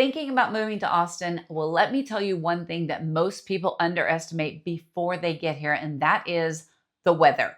Thinking about moving to Austin, well, let me tell you one thing that most people underestimate before they get here, and that is the weather.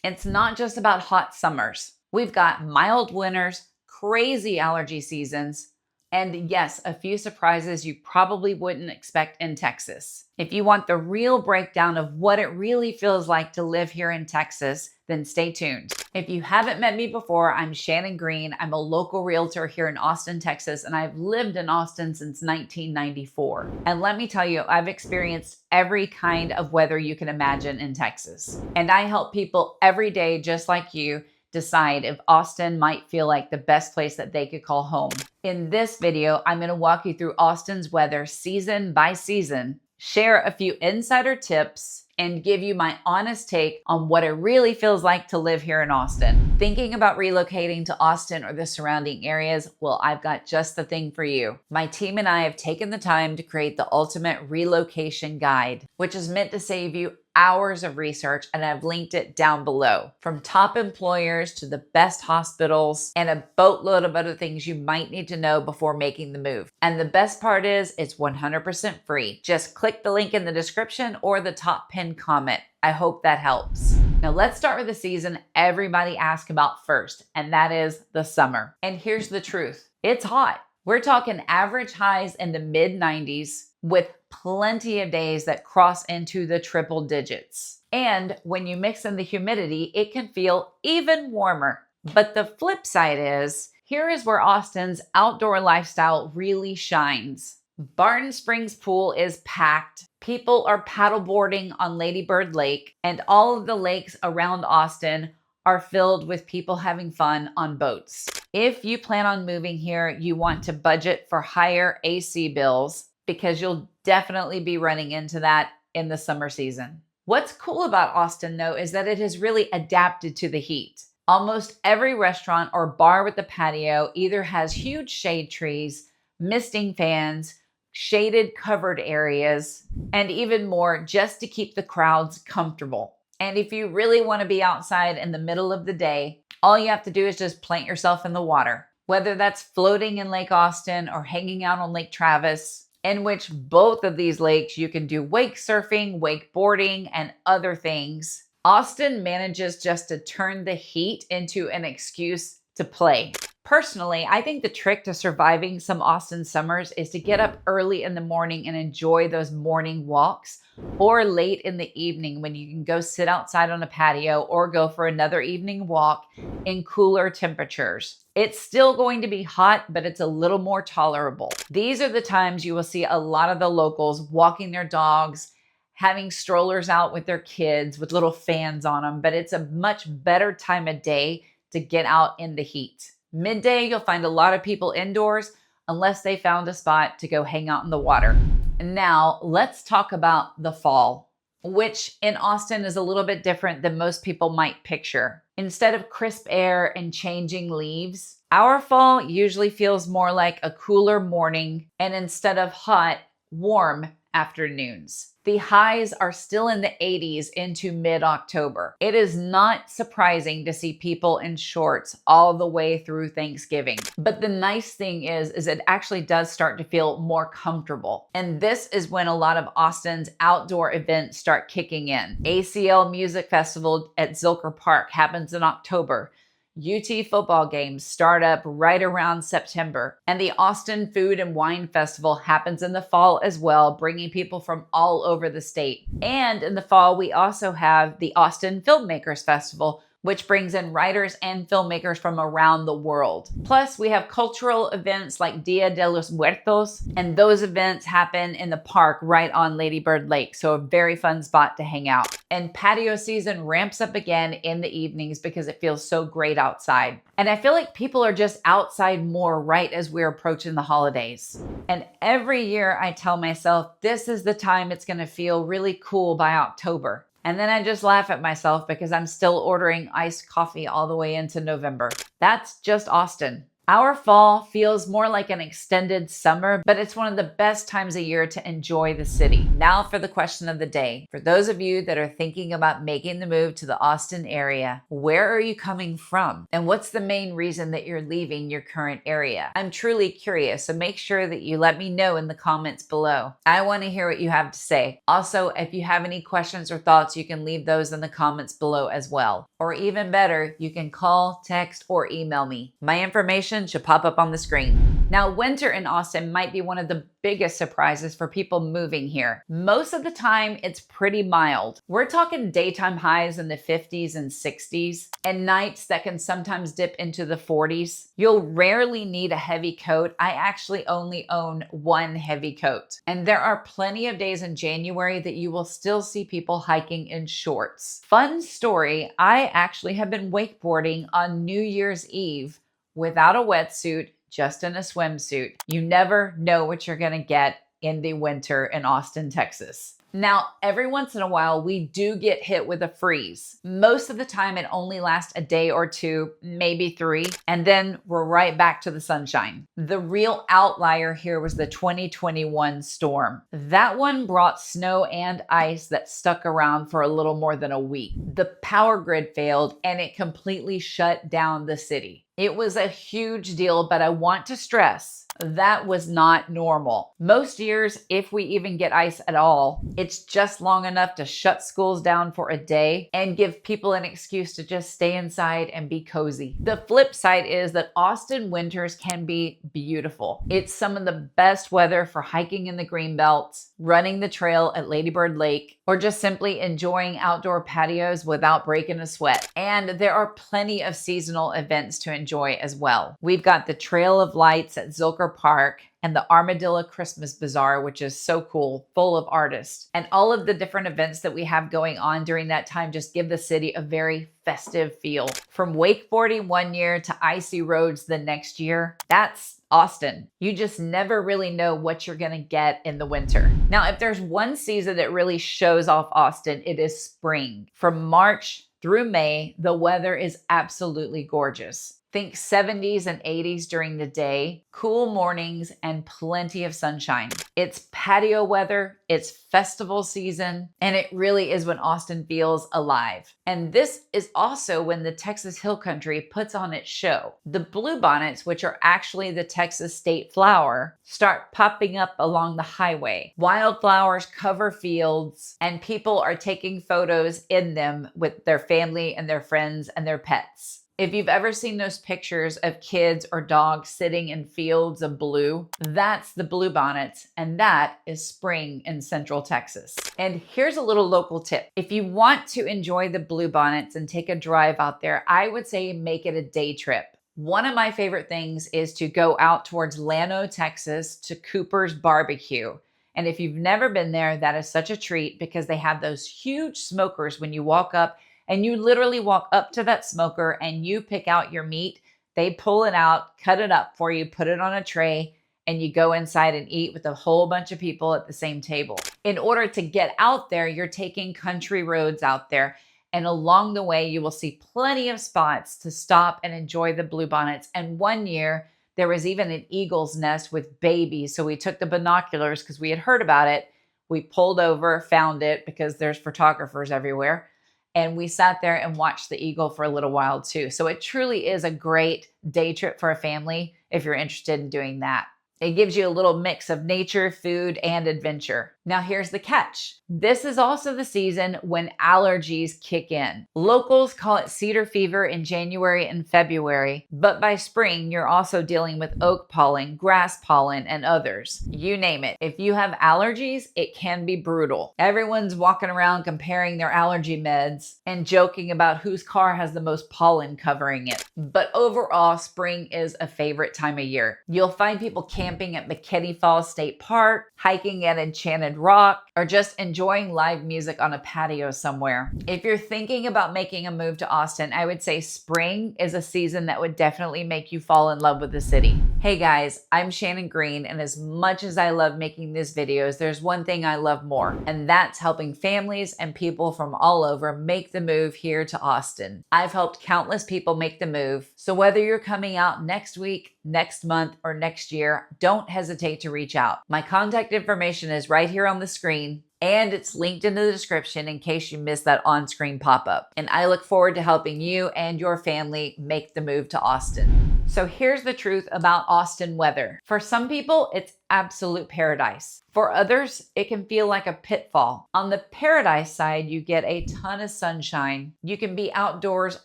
It's not just about hot summers. We've got mild winters, crazy allergy seasons, and yes, a few surprises you probably wouldn't expect in Texas. If you want the real breakdown of what it really feels like to live here in Texas, then stay tuned. If you haven't met me before, I'm Shannon Green. I'm a local realtor here in Austin, Texas, and I've lived in Austin since 1994. And let me tell you, I've experienced every kind of weather you can imagine in Texas. And I help people every day, just like you, decide if Austin might feel like the best place that they could call home. In this video, I'm going to walk you through Austin's weather season by season, share a few insider tips, and give you my honest take on what it really feels like to live here in Austin. Thinking about relocating to Austin or the surrounding areas? Well, I've got just the thing for you. My team and I have taken the time to create the ultimate relocation guide, which is meant to save you hours of research, and I've linked it down below. From top employers to the best hospitals and a boatload of other things you might need to know before making the move. And the best part is it's 100% free. Just click the link in the description or the top pinned comment. I hope that helps. Now let's start with the season everybody asks about first, and that is the summer. And here's the truth. It's hot. We're talking average highs in the mid 90s with plenty of days that cross into the triple digits. And when you mix in the humidity, it can feel even warmer. But the flip side is, here is where Austin's outdoor lifestyle really shines. Barton Springs Pool is packed. People are paddleboarding on Lady Bird Lake, and all of the lakes around Austin are filled with people having fun on boats. If you plan on moving here, you want to budget for higher AC bills because you'll definitely be running into that in the summer season. What's cool about Austin, though, is that it has really adapted to the heat. Almost every restaurant or bar with a patio either has huge shade trees, misting fans, shaded covered areas, and even more just to keep the crowds comfortable. And if you really want to be outside in the middle of the day, all you have to do is just plant yourself in the water. Whether that's floating in Lake Austin or hanging out on Lake Travis, in which both of these lakes you can do wake surfing, wakeboarding, and other things. Austin manages just to turn the heat into an excuse to play. Personally, I think the trick to surviving some Austin summers is to get up early in the morning and enjoy those morning walks, or late in the evening when you can go sit outside on a patio or go for another evening walk in cooler temperatures. It's still going to be hot, but it's a little more tolerable. These are the times you will see a lot of the locals walking their dogs, having strollers out with their kids with little fans on them, but it's a much better time of day to get out in the heat. Midday, you'll find a lot of people indoors unless they found a spot to go hang out in the water. Now, let's talk about the fall, which in Austin is a little bit different than most people might picture. Instead of crisp air and changing leaves, our fall usually feels more like a cooler morning, and instead of hot, warm afternoons. The highs are still in the 80s into mid-October. It is not surprising to see people in shorts all the way through Thanksgiving. But the nice thing is it actually does start to feel more comfortable. And this is when a lot of Austin's outdoor events start kicking in. ACL Music Festival at Zilker Park happens in October. UT football games start up right around September, and the Austin Food and Wine Festival happens in the fall as well, bringing people from all over the state. And in the fall, we also have the Austin Filmmakers Festival, which brings in writers and filmmakers from around the world. Plus, we have cultural events like Dia de los Muertos, and those events happen in the park right on Lady Bird Lake, so a very fun spot to hang out. And patio season ramps up again in the evenings because it feels so great outside. And I feel like people are just outside more right as we're approaching the holidays. And every year I tell myself, this is the time it's gonna feel really cool by October. And then I just laugh at myself because I'm still ordering iced coffee all the way into November. That's just Austin. Our fall feels more like an extended summer, but it's one of the best times of year to enjoy the city. Now for the question of the day. For those of you that are thinking about making the move to the Austin area, where are you coming from? And what's the main reason that you're leaving your current area? I'm truly curious, so make sure that you let me know in the comments below. I want to hear what you have to say. Also, if you have any questions or thoughts, you can leave those in the comments below as well. Or even better, you can call, text, or email me. My information should pop up on the screen. Now, winter in Austin might be one of the biggest surprises for people moving here. Most of the time, it's pretty mild. We're talking daytime highs in the 50s and 60s, and nights that can sometimes dip into the 40s. You'll rarely need a heavy coat. I actually only own one heavy coat. And there are plenty of days in January that you will still see people hiking in shorts. Fun story, I actually have been wakeboarding on New Year's Eve without a wetsuit, just in a swimsuit. You never know what you're gonna get in the winter in Austin, Texas. Now, every once in a while, we do get hit with a freeze. Most of the time, it only lasts a day or two, maybe 3, and then we're right back to the sunshine. The real outlier here was the 2021 storm. That one brought snow and ice that stuck around for a little more than a week. The power grid failed and it completely shut down the city. It was a huge deal, but I want to stress that was not normal. Most years, if we even get ice at all, it's just long enough to shut schools down for a day and give people an excuse to just stay inside and be cozy. The flip side is that Austin winters can be beautiful. It's some of the best weather for hiking in the Greenbelt, running the trail at Lady Bird Lake, or just simply enjoying outdoor patios without breaking a sweat. And there are plenty of seasonal events to enjoy as well. We've got the Trail of Lights at Zilker Park and the Armadillo Christmas Bazaar, which is so cool, full of artists. And all of the different events that we have going on during that time just give the city a very festive feel. From wakeboarding one year to icy roads the next year, that's Austin. You just never really know what you're gonna get in the winter. Now, if there's one season that really shows off Austin, it is spring. From March through May, the weather is absolutely gorgeous. Think 70s and 80s during the day, cool mornings, and plenty of sunshine. It's patio weather, it's festival season, and it really is when Austin feels alive. And this is also when the Texas Hill Country puts on its show. The bluebonnets, which are actually the Texas state flower, start popping up along the highway. Wildflowers cover fields, and people are taking photos in them with their family and their friends and their pets. If you've ever seen those pictures of kids or dogs sitting in fields of blue, that's the bluebonnets, and that is spring in Central Texas. And here's a little local tip. If you want to enjoy the bluebonnets and take a drive out there, I would say make it a day trip. One of my favorite things is to go out towards Llano, Texas to Cooper's Barbecue. And if you've never been there, that is such a treat because they have those huge smokers when you walk up. And you literally walk up to that smoker and you pick out your meat. They pull it out, cut it up for you, put it on a tray, and you go inside and eat with a whole bunch of people at the same table. In order to get out there, you're taking country roads out there. And along the way, you will see plenty of spots to stop and enjoy the bluebonnets. And one year, there was even an eagle's nest with babies. So we took the binoculars because we had heard about it. We pulled over, found it because there's photographers everywhere. And we sat there and watched the eagle for a little while too. So it truly is a great day trip for a family if you're interested in doing that. It gives you a little mix of nature, food, and adventure. Now here's the catch. This is also the season when allergies kick in. Locals call it cedar fever in January and February, but by spring, you're also dealing with oak pollen, grass pollen, and others. You name it. If you have allergies, it can be brutal. Everyone's walking around comparing their allergy meds and joking about whose car has the most pollen covering it. But overall, spring is a favorite time of year. You'll find people camping at McKinney Falls State Park, hiking at Enchanted Rock, or just enjoying live music on a patio somewhere. If you're thinking about making a move to Austin, I would say spring is a season that would definitely make you fall in love with the city. Hey guys, I'm Shannon Green, and as much as I love making these videos, there's one thing I love more, and that's helping families and people from all over make the move here to Austin. I've helped countless people make the move, so whether you're coming out next week, next month, or next year, don't hesitate to reach out. My contact information is right here on the screen, and it's linked in the description in case you missed that on-screen pop-up. And I look forward to helping you and your family make the move to Austin. So here's the truth about Austin weather. For some people, it's absolute paradise. For others, it can feel like a pitfall. On the paradise side, you get a ton of sunshine. You can be outdoors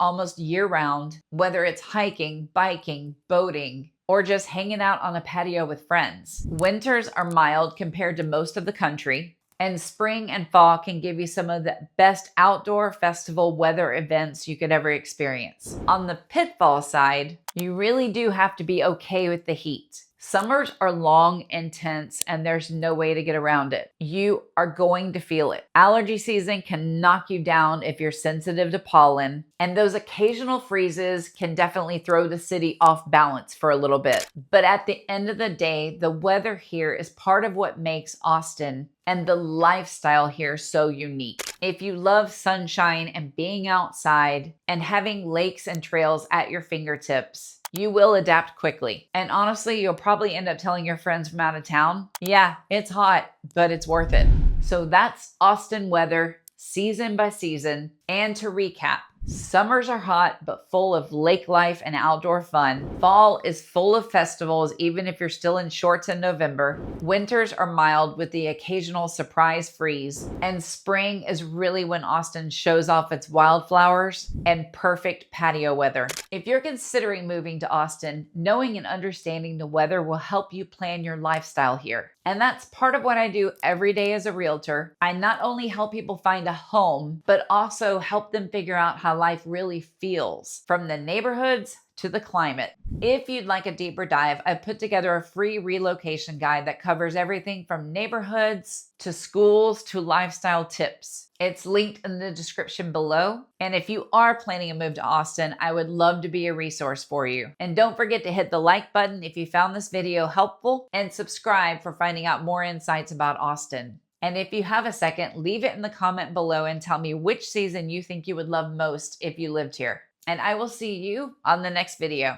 almost year-round, whether it's hiking, biking, boating, or just hanging out on a patio with friends. Winters are mild compared to most of the country. And spring and fall can give you some of the best outdoor festival weather events you could ever experience. On the pitfall side, you really do have to be okay with the heat. Summers are long, intense, and there's no way to get around it. You are going to feel it. Allergy season can knock you down if you're sensitive to pollen, and those occasional freezes can definitely throw the city off balance for a little bit. But at the end of the day, the weather here is part of what makes Austin and the lifestyle here so unique. If you love sunshine and being outside and having lakes and trails at your fingertips, you will adapt quickly. And honestly, you'll probably end up telling your friends from out of town, yeah, it's hot, but it's worth it. So that's Austin weather, season by season. And to recap, summers are hot, but full of lake life and outdoor fun. Fall is full of festivals, even if you're still in shorts in November. Winters are mild with the occasional surprise freeze. And spring is really when Austin shows off its wildflowers and perfect patio weather. If you're considering moving to Austin, knowing and understanding the weather will help you plan your lifestyle here. And that's part of what I do every day as a realtor. I not only help people find a home, but also help them figure out how life really feels, from the neighborhoods to the climate. If you'd like a deeper dive, I've put together a free relocation guide that covers everything from neighborhoods to schools to lifestyle tips. It's linked in the description below. And if you are planning a move to Austin, I would love to be a resource for you. And don't forget to hit the like button if you found this video helpful, and subscribe for finding out more insights about Austin. And if you have a second, leave it in the comment below and tell me which season you think you would love most if you lived here. And I will see you on the next video.